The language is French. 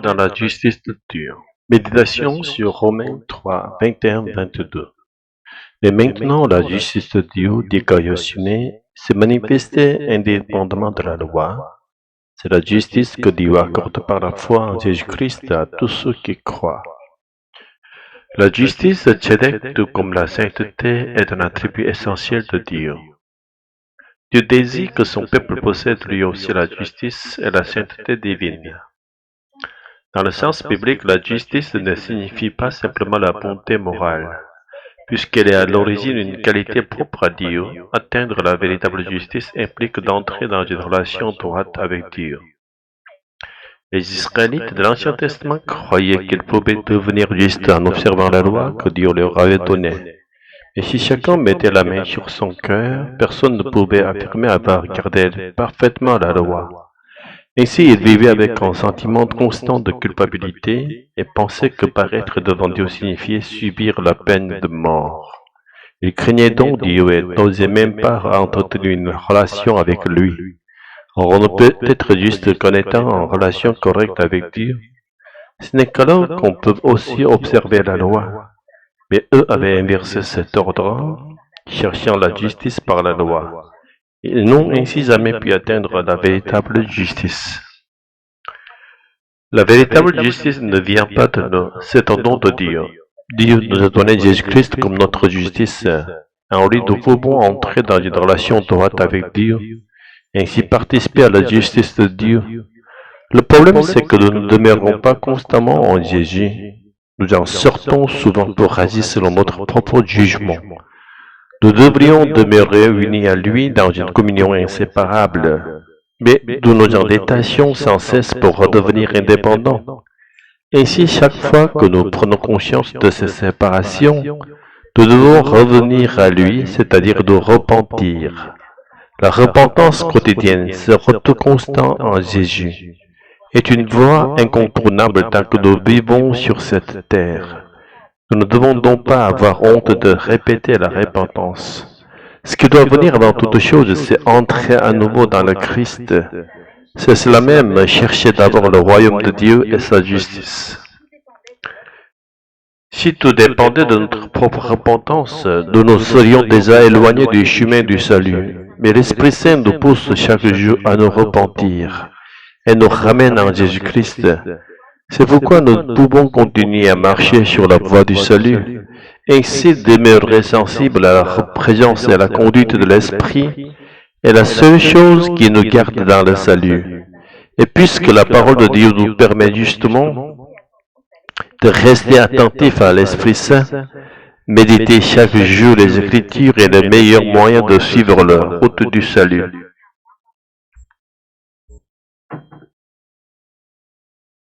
dans la justice de Dieu. Méditation sur Romains 3, 21-22. Mais maintenant, la justice de Dieu décaillationnée s'est manifestée indépendamment de la loi. C'est la justice que Dieu accorde par la foi en Jésus-Christ à tous ceux qui croient. La justice de Tzedek, tout comme la sainteté, est un attribut essentiel de Dieu. Dieu désire que son peuple possède lui aussi la justice et la sainteté divine. Dans le sens biblique, la justice ne signifie pas simplement la bonté morale, puisqu'elle est à l'origine une qualité propre à Dieu. Atteindre la véritable justice implique d'entrer dans une relation droite avec Dieu. Les Israélites de l'Ancien Testament croyaient qu'ils pouvaient devenir justes en observant la loi que Dieu leur avait donnée. Et si chacun mettait la main sur son cœur, personne ne pouvait affirmer avoir gardé parfaitement la loi. Ainsi, ils vivaient avec un sentiment constant de culpabilité et pensaient que paraître devant Dieu signifiait subir la peine de mort. Ils craignaient donc Dieu et n'osaient même pas entretenir une relation avec lui. Or, on ne peut être juste qu'en étant en relation correcte avec Dieu. Ce n'est qu'alors qu'on peut aussi observer la loi. Mais eux avaient inversé cet ordre, cherchant la justice par la loi. Ils n'ont ainsi jamais pu atteindre la véritable justice. La véritable justice ne vient pas de nous, c'est un don de Dieu. Dieu nous a donné Jésus-Christ comme notre justice. En lui, nous pouvons entrer dans une relation droite avec Dieu, et ainsi participer à la justice de Dieu. Le problème, c'est que nous ne demeurons pas constamment en Jésus. Nous en sortons souvent pour agir selon notre propre jugement. Nous devrions demeurer unis à lui dans une communion inséparable, mais nous nous endettations sans cesse pour redevenir indépendants. Ainsi, chaque fois que nous prenons conscience de ces séparations, nous devons revenir à lui, c'est-à-dire nous repentir. La repentance quotidienne, ce retour constant en Jésus, est une voie incontournable tant que nous vivons sur cette terre. Nous ne devons donc pas avoir honte de répéter la repentance. Ce qui doit venir avant toute chose, c'est entrer à nouveau dans le Christ. C'est cela même, chercher d'abord le royaume de Dieu et sa justice. Si tout dépendait de notre propre repentance, nous nous serions déjà éloignés du chemin du salut. Mais l'Esprit Saint nous pousse chaque jour à nous repentir et nous ramène en Jésus-Christ. C'est pourquoi nous pouvons continuer à marcher sur la voie du salut, ainsi demeurer sensibles à la présence et à la conduite de l'Esprit est la seule chose qui nous garde dans le salut. Et puisque la parole de Dieu nous permet justement de rester attentifs à l'Esprit Saint, méditer chaque jour les Écritures est le meilleur moyen de suivre la route du salut.